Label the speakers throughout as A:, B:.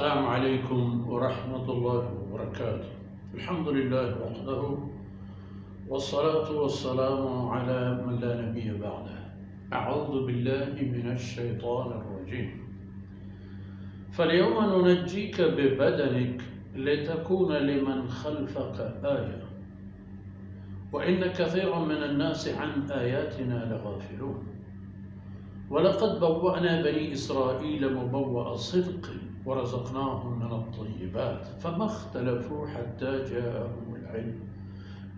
A: السلام عليكم ورحمة الله وبركاته. الحمد لله وحده والصلاة والسلام على من لا نبي بعده. أعوذ بالله من الشيطان الرجيم. فاليوم ننجيك ببدنك لتكون لمن خلفك آية وإن كثيرا من الناس عن آياتنا لغافلون. ولقد بوأنا بني إسرائيل مبوأ صدق ورزقناهم من الطيبات فما اختلفوا حتى جاءهم العلم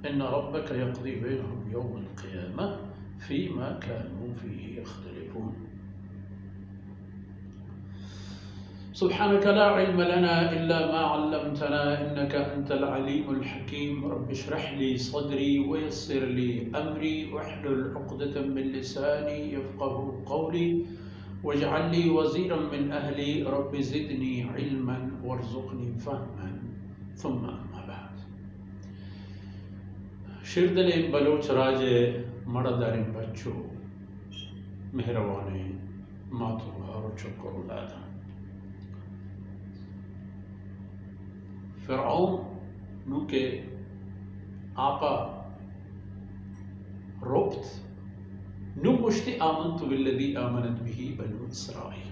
A: إن ربك يقضي بينهم يوم القيامة فيما كانوا فيه يختلفون. سبحانك لا علم لنا إلا ما علمتنا إنك أنت العليم الحكيم. رب اشرح لي صدري ويسر لي أمري واحلل عقدة من لساني يفقه قولي واجعل لي وزيرا من أهلي رب زدني علما وارزقني فهما. ثم أما بعد. شردل بلوچ راجے مردارن بچو مہروانے ماتو اور چکو اولادا فرعون نو کے آپا ربط نو مشتی آمنت بالذی آمنت بھی بنو اسرائیل.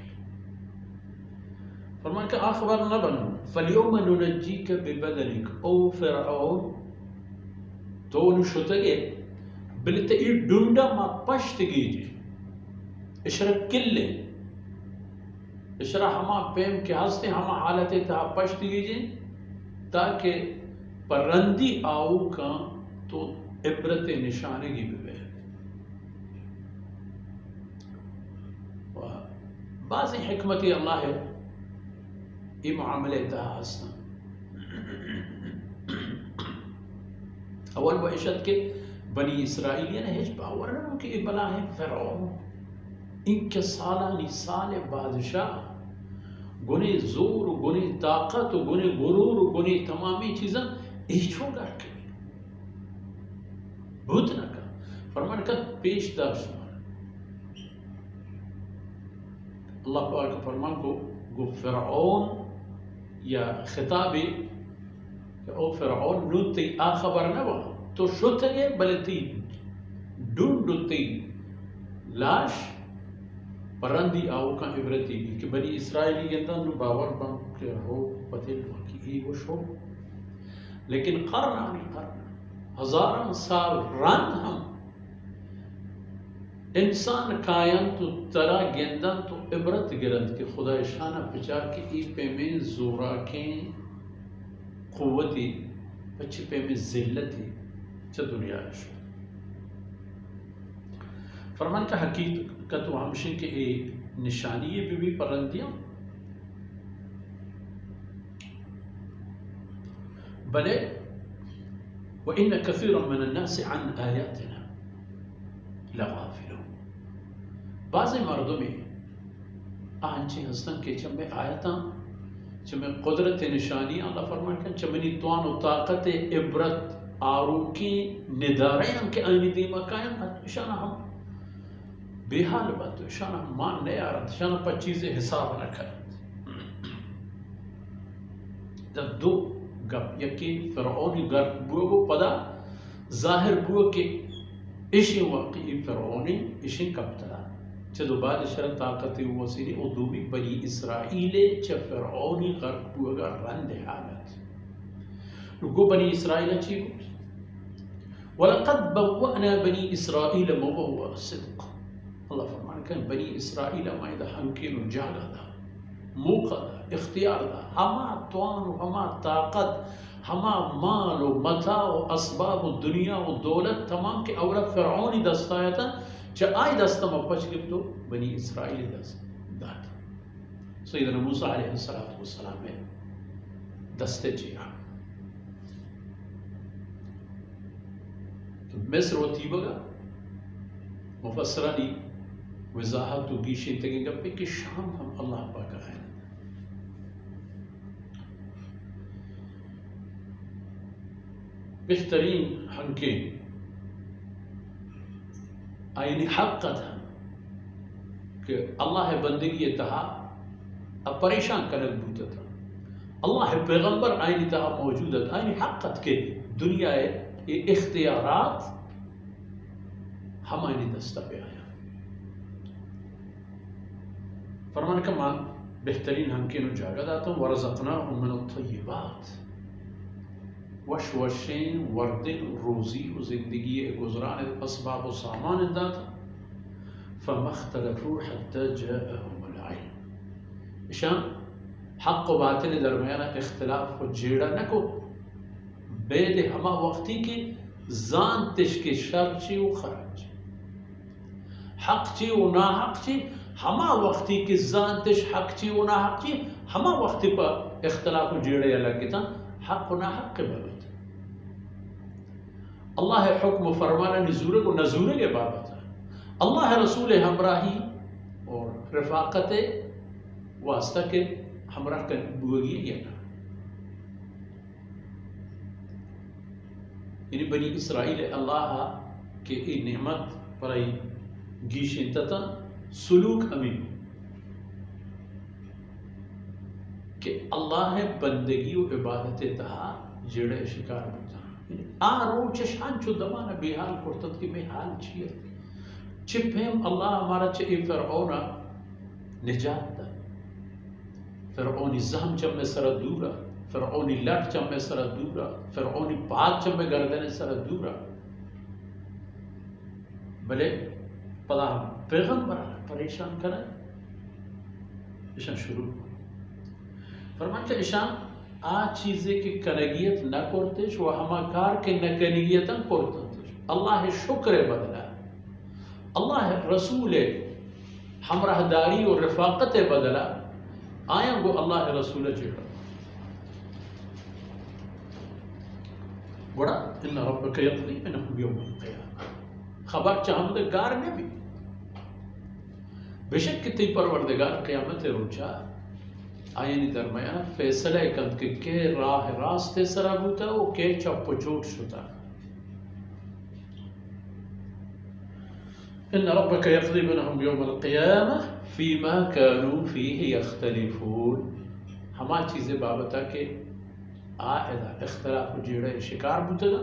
A: فرمان کہ آخبر نہ بنو فَالْيَوْمَ نُنَجِّيكَ بِبَدَنِكَ او فرعون تو نشتگے بلتے ای ڈنڈا ما پشت گیجی اشرا کلے اشرا ہما پیم کے ہستے ہما حالتے تھا پشت گیجی تاکہ پرندی آؤ کا تو عبرت نشانگی بھی بعض حکمتی اللہ ہے یہ معاملے تھا حسنا. اول وعشت کے بنی اسرائیل نے ہیچ باور نہ کہ یہ بلا ہے فرعون ان کے سالانی سال بادشاہ گنے زور گنے طاقت گنے غرور گنے تمامی چیزاں ایچھو گا کے بھوت نہ کا فرمان کا پیش دار شمار. اللہ پاک فرمان کو گو فرعون یا خطابی کہ او فرعون نوتی آخبر نوا تو شتگے بلتی ڈونڈتی لاش پرندی آو کا عبرتی بھی کہ بنی اسرائیلی گندن باور بن کہ ہو پتل کی ای وش ہو لیکن قرن ہزاران سال رند ہم انسان کائن تو ترا گندن تو عبرت گرد کہ خدا شانہ پچا کہ ای پہ میں زوراکیں قوتی پچھے پہ میں ذلتی چا دنیا شو. فرمان کا حقیقت و ہمشن کے ایک نشانی بھی پرندیاں بلے وَإِنَّ كَثِيرًا مِنَ النَّاسِ عَنْ آيَاتِنَا لَغَافِلُونَ. بعض مردوں میں آنچے ہستن کے چمیں آیتاں چمیں قدرت نشانی اللہ فرمان کن چمنی توان و طاقت عبرت آروکی نداریں ہم کے آئینی دیمہ قائم اشانہ ہم بے حال بات اشانہ ہم مان نہیں آرہت اشانہ پر چیزیں حساب نہ کرت. جب دو گپ یکی فرعونی گرد بو پدا ظاہر بو کہ اشی واقعی فرعونی اشی کبتلا چدو بعد شرط طاقتی وسیلی ادومی بنی اسرائیل چا فرعونی غرق بوگا رند حالت نگو بنی اسرائیل چی بود وَلَقَدْ بَوَّأْنَا بَنِي إِسْرَائِيلَ مُبَوَّأَ صِدْقٍ. اللہ فرمان کہ بنی اسرائیل مائدہ ہمکن و جاگہ دا موقع دا اختیار دا ہما توان و ہما طاقت ہما مال و متاع و اسباب و دنیا و دولت تمام کے اورا فرعونی دستایا تھا چا آئی دستا مپچ گفتو بنی اسرائیل دست داتا. سیدنا موسیٰ علیہ السلام میں دستے چیہاں تو مصر و تیبگا مفسرانی وضاحت و گیشیں تگیں گا پہ کہ شام ہم اللہ پاک آئے بہترین ہنکے آئینی حقت ہم کہ اللہ بندگی تہا اب پریشان کرل بوتا تھا اللہ پیغمبر آئینی تہا موجودت آئینی حقت کے دنیا اختیارات ہم آئینی دستہ پہ آیا فرمان کا مان بہترین ہم کے نو جاگہ داتا ہوں ورزقناہم من الطیبات وشوشین وردن روزی و زندگی گزران اسباب و سامان داتا فما اختلفوا حتى جاءهم العلم اشان حق و باطل درمیان اختلاف کو جیڑا نہ کو بید ہما وقتی کی زان تش کے شر چی و خراب چی حق چی و ناحق چی ہما وقتی کی زان تش حق چی و ناحق چی ہما وقتی پر اختلاف و جیڑا یا لگتا حق و ناحق کے بابت اللہ حکم فرمانا نزورے کو نزورے کے بابت اللہ رسول ہمراہی اور رفاقت واسطہ کے ہمراہ کر بوگی یا نا یعنی بنی اسرائیل اللہ کے ای نعمت پر ای گیش انتتا سلوک امین کہ اللہ بندگی و عبادت تہا جڑے شکار بتا آرو چشان چو دمانا بیحال کرتت کی میں حال چیت چپیم اللہ ہمارا چاہی فرعونا نجات دا فرعونی زہم چم میں سر دورا فرعونی لٹ چم میں سر دورا فرعونی پاک چم میں گردن سر دورا بلے پدا ہم پیغمبر پریشان کریں اشان شروع فرمان کہ اشان آج چیزیں کی کنگیت نہ کرتے شو ہما کار کے نکنگیتا کرتے اللہ شکر بدلا اللہ رسول ہمراہ داری اور رفاقت بدلا آیا گو اللہ رسول جڑا بڑا ان ربک یقضی بینہم یوم القیامہ خبر چاہم دے گار نبی بشک کتی پروردگار قیامت روچا آئینی درمیان فیصلہ کند کہ راہ راستے سرا بوتا و کہ چپ چوٹ شتا ان ربک یقضی بینہم یوم القیامہ فیما کانوا فیہ یختلفون ہما چیزیں بابتا کہ آئیدہ اختلاف جیڑے شکار بوتا نا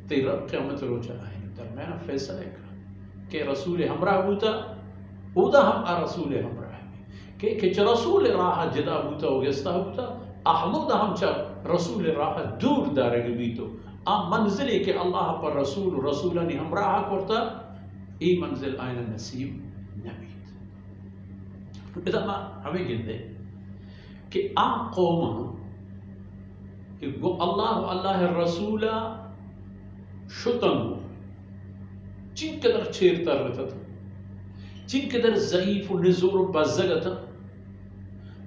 A: تیرا قیامت روچا آئینی درمیان فیصلہ کند کہ رسول ہمراہ بوتا اودا ہم رسول ہمراہ کہ رسول راہ جدا بوتا ہو گستا بوتا احمد ہم چا رسول راہ دور دارے بیتو منزلی کہ اللہ پر رسولانی ہم راہ کرتا ای منزل آئین نصیب نبیت اذا ما ہمیں گندے کہ قوم کہ گو اللہ رسول شتن چین قدر چھیرتا رہتا تھا چین قدر ضعیف و نزور و بزگتا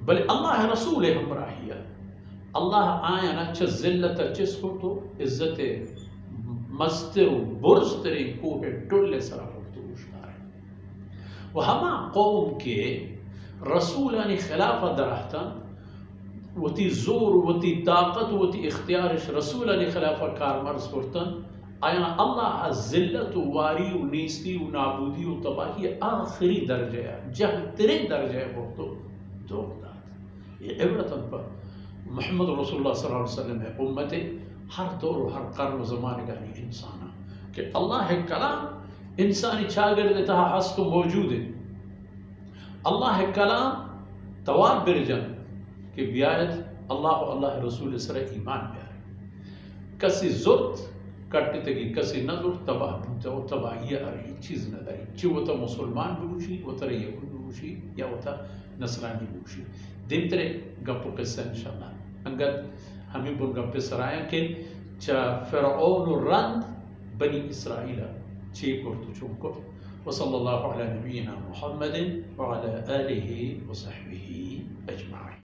A: بل اللہ رسول ہمراہیہ اللہ آیا چھ ذلت چس کو تو عزت مستر و برز ترے کوہ ٹولے سرا ہوتو اشتار ہے و ہما قوم کے رسولانی خلافت درہتا وتی زور وتی طاقت وتی اختیارش رسولانی خلافت کارمرز کرتن آیا اللہ ذلت و واری و نیستی و نابودی و تباہی آخری درجہ ہے جہاں ترے درجہ ہے وہ تو دور داد یہ عبرتاً پر محمد رسول اللہ صلی اللہ علیہ وسلم ہے امت ہر دور و ہر قرن و زمانے کا نہیں انسانا کہ اللہ کلام انسانی چاگر دیتا ہست موجود ہے اللہ کلام تواب برجن کہ بیایت اللہ و اللہ رسول سر ایمان بیارے کسی زرد کٹتے تکی کسی نظر تباہ بوتا و تباہی ارہی چیز نہ داری چی وہ تا مسلمان بوشی وہ تا یہود بوشی یا وہ تا نصرانی بوشی دیم ترے گپو قصہ انشاءاللہ انگت ہمیں بن گپے سرائیں کہ چا فرعون رند بنی اسرائیل چی کرتو چونکو وصلی اللہ علی نبینا محمد وعلى آلہ وصحبہ اجمعین.